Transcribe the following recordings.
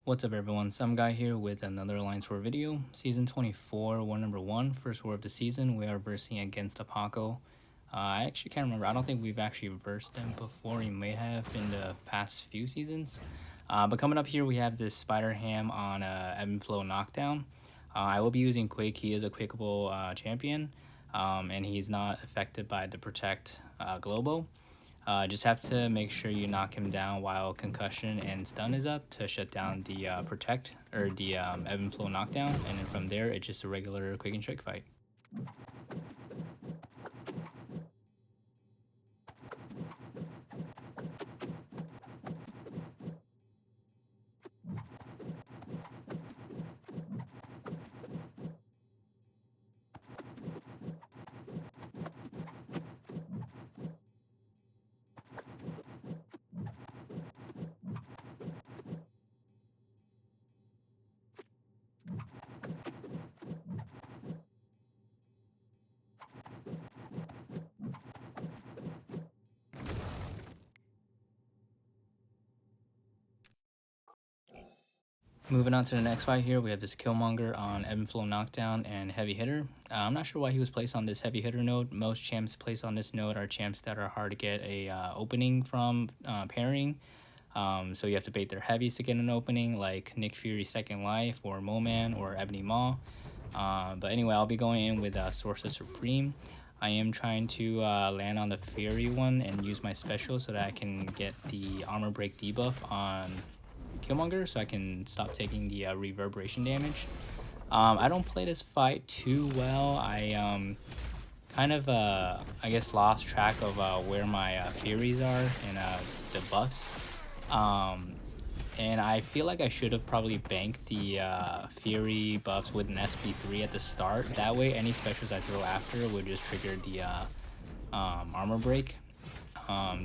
What's up everyone, some guy here with another Alliance War video. Season 24, war number 1, first war of the season. We are versing against Apoco. I actually can't remember, I don't think we've actually versed them before. We may have in the past few seasons. But coming up here we have this Spider Ham on Ebb and Flow Knockdown. I will be using Quake. He is a Quakeable champion, and he's not affected by the Protect Globo. Just have to make sure you knock him down while concussion and stun is up to shut down the protect or the ebb and flow knockdown, and then from there it's just a regular quick and strike fight. Moving on to the next fight here, we have this Killmonger on Ebb and Flow Knockdown and Heavy Hitter. I'm not sure why he was placed on this Heavy Hitter node. Most champs placed on this node are champs that are hard to get a opening from pairing. So you have to bait their heavies to get an opening, like Nick Fury's Second Life or Moman or Ebony Maw. But anyway, I'll be going in with Sorcerer Supreme. I am trying to land on the Fury one and use my special so that I can get the armor break debuff on Killmonger so I can stop taking the reverberation damage. I don't play this fight too well. I kind of I guess lost track of where my Furies are and the buffs. And I feel like I should have probably banked the Fury buffs with an SP3 at the start. That way any specials I throw after would just trigger the armor break.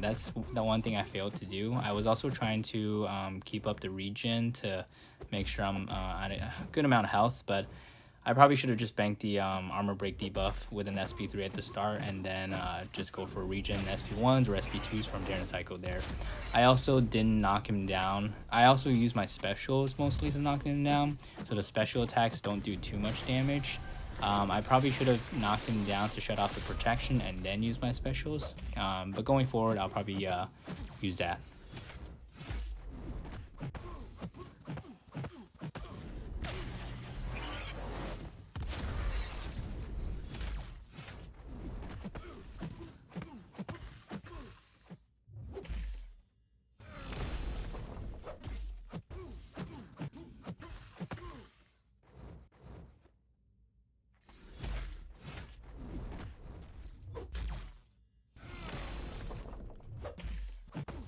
That's the one thing I failed to do. I was also trying to keep up the regen to make sure I'm at a good amount of health, but I probably should have just banked the armor break debuff with an SP3 at the start and then just go for regen SP1s or SP2s from Darren Psycho there. I also didn't knock him down. I also use my specials mostly to knock him down, so the special attacks don't do too much damage. I probably should have knocked him down to shut off the protection and then use my specials. But going forward, I'll probably use that.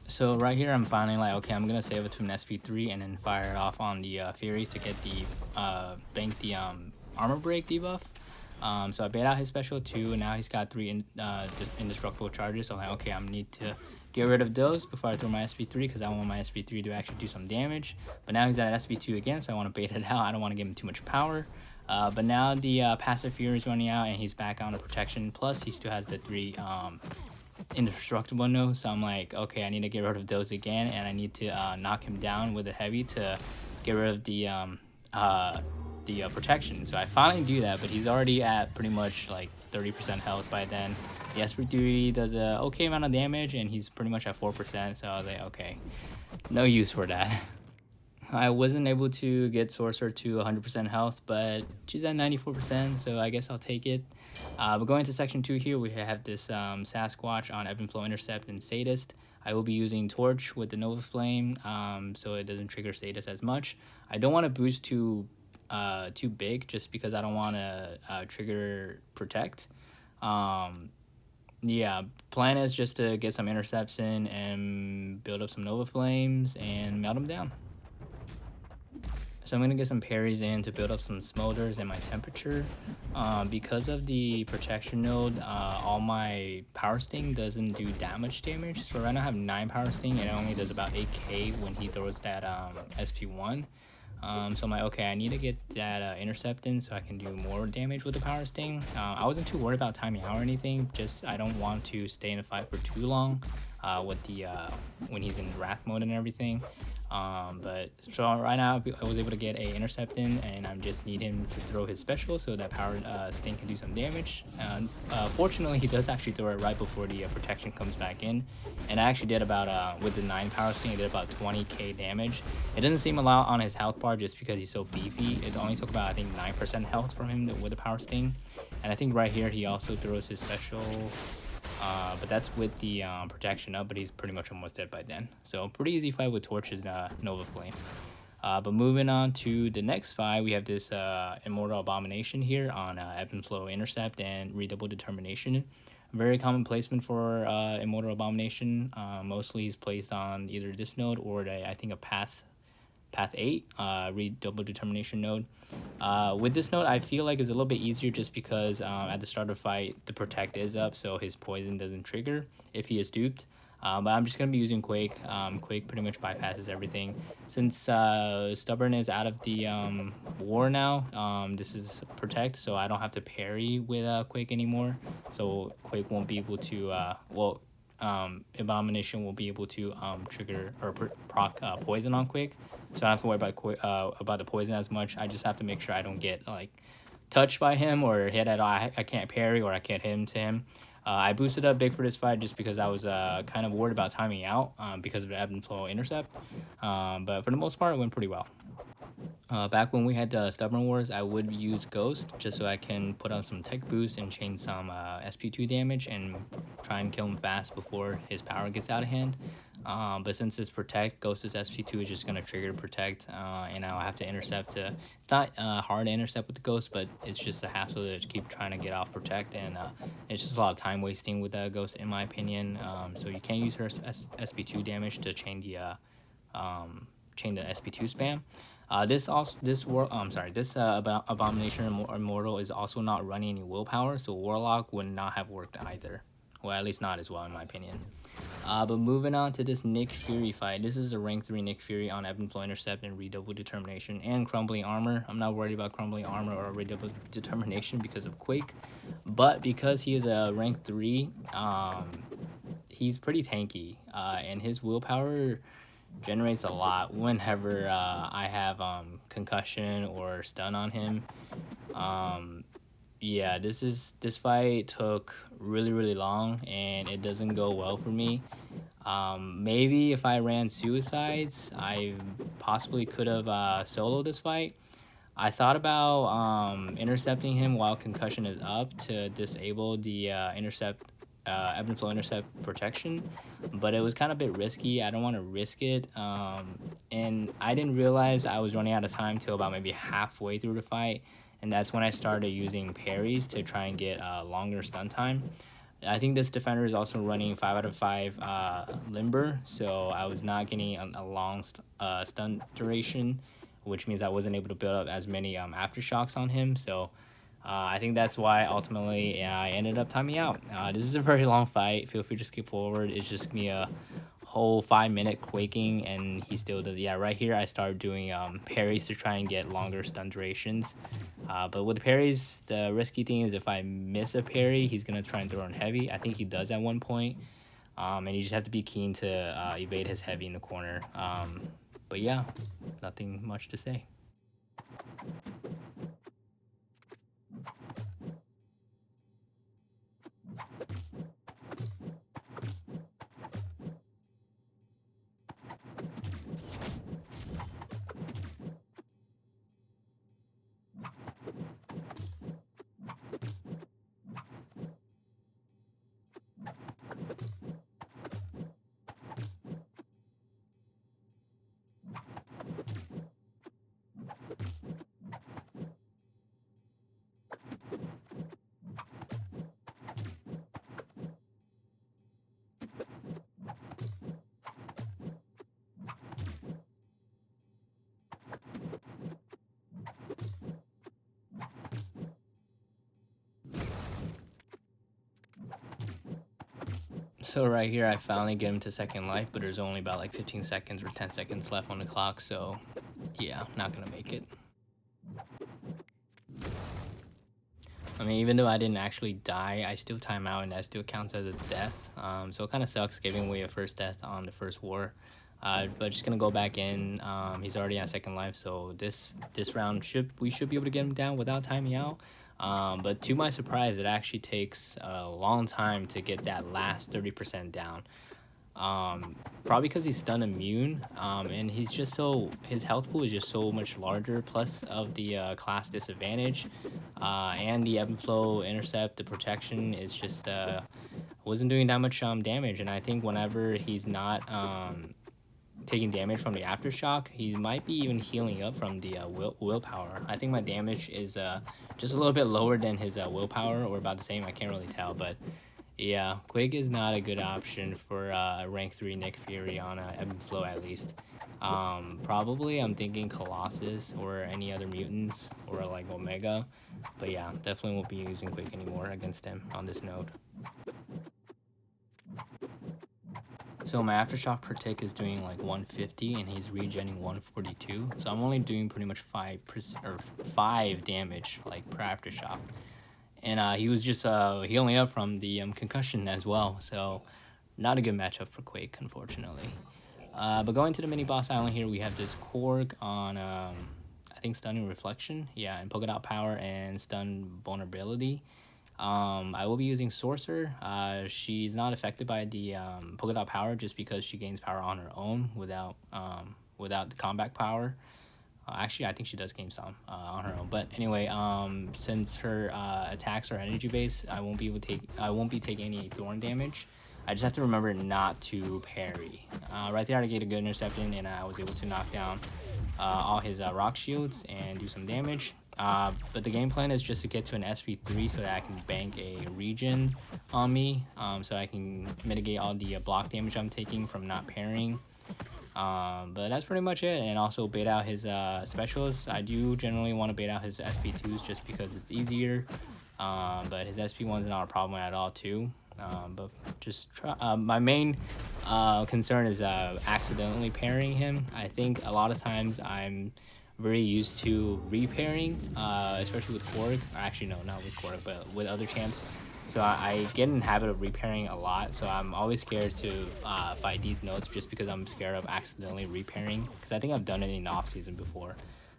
So right here, I'm finally like, okay, I'm gonna save it to an SP3 and then fire it off on the Fury to get the bank the armor break debuff. So I bait out his special 2, and now he's got 3 indestructible charges. So I'm like, okay, I need to get rid of those before I throw my SP3 because I want my SP3 to actually do some damage. But now he's at SP2 again, so I want to bait it out. I don't want to give him too much power. But now the passive Fury is running out and he's back on the protection. Plus, he still has the 3 indestructible node, so I'm like, okay, I need to get rid of those again, and I need to knock him down with a heavy to get rid of the protection. So I finally do that, but he's already at pretty much like 30% health by then. The SP3 does a okay amount of damage, and he's pretty much at 4%. So I was like, okay, no use for that. I wasn't able to get Sorcerer to 100% health, but she's at 94%, so I guess I'll take it. But going to section 2 here, we have this Sasquatch on Ebb and Flow Intercept and Sadist. I will be using Torch with the Nova Flame, so it doesn't trigger Sadist as much. I don't want to boost too big, just because I don't want to trigger Protect. Yeah, plan is just to get some intercepts in and build up some Nova Flames and melt them down. So I'm going to get some parries in to build up some smolders and my temperature. Because of the protection node, all my power sting doesn't do that much damage. So right now I have 9 power sting and it only does about 8k when he throws that SP1. So I'm like, okay, I need to get that intercept in so I can do more damage with the power sting. I wasn't too worried about timing out or anything, just I don't want to stay in a fight for too long. with the when he's in wrath mode and everything. But so right now I was able to get a intercept in, and I just need him to throw his special so that power sting can do some damage. And fortunately, he does actually throw it right before the protection comes back in, and I actually did about with the 9 power sting, I did about 20k damage. It doesn't seem a lot on his health bar just because he's so beefy. It only took about, I think, 9% health from him with the power sting, and I think right here he also throws his special. But that's with the protection up, but he's pretty much almost dead by then. So pretty easy fight with Torch's Nova Flame. But moving on to the next fight, we have this Immortal Abomination here on Ebb and Flow Intercept and Redouble Determination. Very common placement for Immortal Abomination. Mostly he's placed on either this node or I think a Path 8 Redouble Determination node. With this node, I feel like it's a little bit easier just because at the start of the fight the protect is up, so his poison doesn't trigger if he is duped. But I'm just gonna be using Quake. Quake pretty much bypasses everything. Since Stubborn is out of the war now, this is protect, so I don't have to parry with Quake anymore. So Quake won't be able to Abomination will be able to trigger or proc poison on Quake, so I don't have to worry about the poison as much. I just have to make sure I don't get like touched by him or hit at all. I can't parry or I can't hit into him. I boosted up big for this fight just because I was kind of worried about timing out because of the Ebb and Flow Intercept, but for the most part it went pretty well. Back when we had the Stubborn Wars, I would use Ghost just so I can put on some tech boost and chain some SP2 damage and try and kill him fast before his power gets out of hand. But since it's Protect, Ghost's SP2 is just going to trigger Protect, and I'll have to intercept. It's not hard to intercept with the Ghost, but it's just a hassle to keep trying to get off Protect, and it's just a lot of time wasting with Ghost in my opinion. So you can't use her SP2 damage to chain the SP2 spam. This Abomination Immortal is also not running any willpower, so Warlock would not have worked either. Well, at least not as well in my opinion. But moving on to this Nick Fury fight. This is a rank 3 Nick Fury on Ebb and Flow Intercept and Redouble Determination and Crumbling Armor. I'm not worried about Crumbling Armor or Redouble Determination because of Quake, but because he is a rank 3, he's pretty tanky, and his willpower generates a lot whenever I have concussion or stun on him. Yeah, this fight took really long and it doesn't go well for me. Maybe if I ran suicides, I possibly could have soloed this fight. I thought about intercepting him while concussion is up to disable the Ebb and Flow Intercept protection, but it was kind of a bit risky. I don't want to risk it, and I didn't realize I was running out of time till about maybe halfway through the fight, and that's when I started using parries to try and get longer stun time. I think this defender is also running 5 out of 5 limber, so I was not getting a long stun duration, which means I wasn't able to build up as many aftershocks on him. So I think that's why ultimately I ended up timing out. This is a very long fight. Feel free to skip forward. It's just me a whole 5-minute quaking, and he still does. Yeah, right here I started doing parries to try and get longer stun durations. But with the parries, the risky thing is if I miss a parry, he's gonna try and throw in heavy. I think he does at one point, and you just have to be keen to evade his heavy in the corner. But yeah, nothing much to say. So right here, I finally get him to second life, but there's only about like 15 seconds or 10 seconds left on the clock, so yeah, not gonna make it. I mean, even though I didn't actually die, I still time out, and that still counts as a death. So it kind of sucks giving away a first death on the first war. But just gonna go back in. He's already at second life, so this round we should be able to get him down without timing out. But to my surprise, it actually takes a long time to get that last 30% down. Probably because he's stun immune, and his health pool is just so much larger, plus of the class disadvantage, and the ebb and flow intercept, the protection is just wasn't doing that much damage. And I think whenever he's not taking damage from the aftershock, he might be even healing up from the willpower. I think my damage is just a little bit lower than his willpower, or about the same. I can't really tell, but yeah, Quake is not a good option for rank 3 Nick Fury on ebb and flow, at least. Probably I'm thinking Colossus or any other mutants, or like Omega, but yeah, definitely won't be using Quake anymore against him on this node. So my aftershock per tick is doing like 150, and he's regenning 142. So I'm only doing pretty much 5 damage like per aftershock. And he was just healing up from the concussion as well. So not a good matchup for Quake, unfortunately. But going to the mini boss island here, we have this Korg on I think stunning reflection, yeah, and polka dot power and stun vulnerability. I will be using Sorcerer. She's not affected by the polka dot power, just because she gains power on her own without the combat power. Actually, I think she does gain some on her own. But anyway, since her attacks are energy based, I won't be taking any thorn damage. I just have to remember not to parry. Right there, I get a good interception, and I was able to knock down all his rock shields and do some damage. But the game plan is just to get to an SP3 so that I can bank a regen on me, so I can mitigate all the block damage I'm taking from not parrying. But that's pretty much it. And also bait out his specials. I do generally want to bait out his SP2s just because it's easier, but his SP1 is not a problem at all too. But just try, my main concern is accidentally parrying him. I think a lot of times I'm very used to repairing, especially with Korg. Actually, no, not with Korg, but with other champs. So I get in the habit of repairing a lot. So I'm always scared to fight these nodes, just because I'm scared of accidentally repairing. Because I think I've done it in the off season before.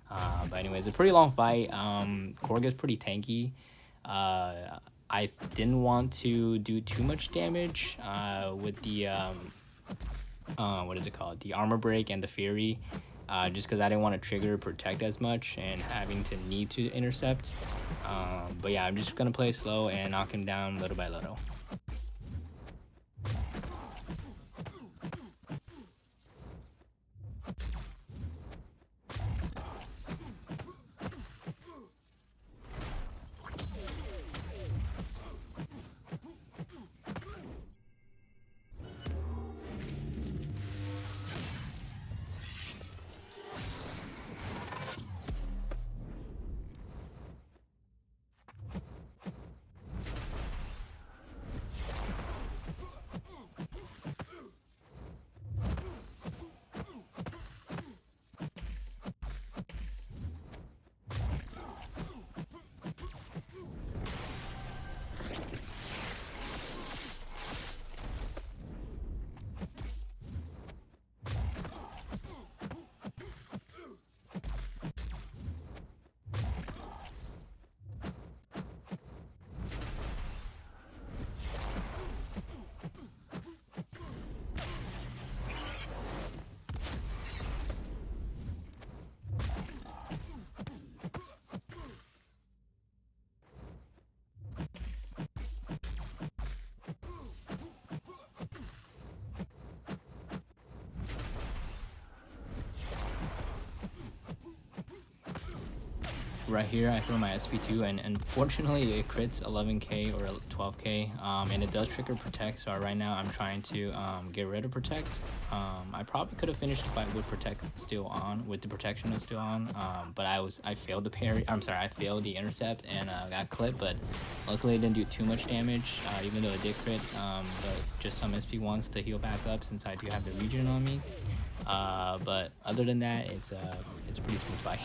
But anyways, a pretty long fight. Korg is pretty tanky. I didn't want to do too much damage with the what is it called? The armor break and the fury. Just because I didn't want to trigger protect as much and having to need to intercept. But yeah, I'm just gonna play slow and knock him down little by little. Right here, I throw my SP2, and unfortunately it crits 11k or 12k, and it does trigger protect. So right now I'm trying to get rid of protect. I probably could have finished the fight with protect still on, with the protection still on, but I failed the parry. I'm sorry, I failed the intercept and got clipped. But luckily it didn't do too much damage, even though it did crit. But just some SP1s to heal back up, since I do have the regen on me. But other than that, it's a pretty smooth fight.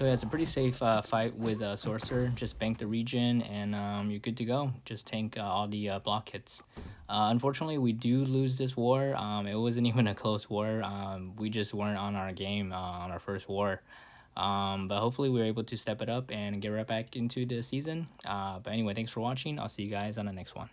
So yeah, it's a pretty safe fight with Sorcerer. Just bank the region and you're good to go. Just tank all the block hits. Unfortunately, we do lose this war. It wasn't even a close war. We just weren't on our game on our first war. But hopefully we were able to step it up and get right back into the season. But anyway, thanks for watching. I'll see you guys on the next one.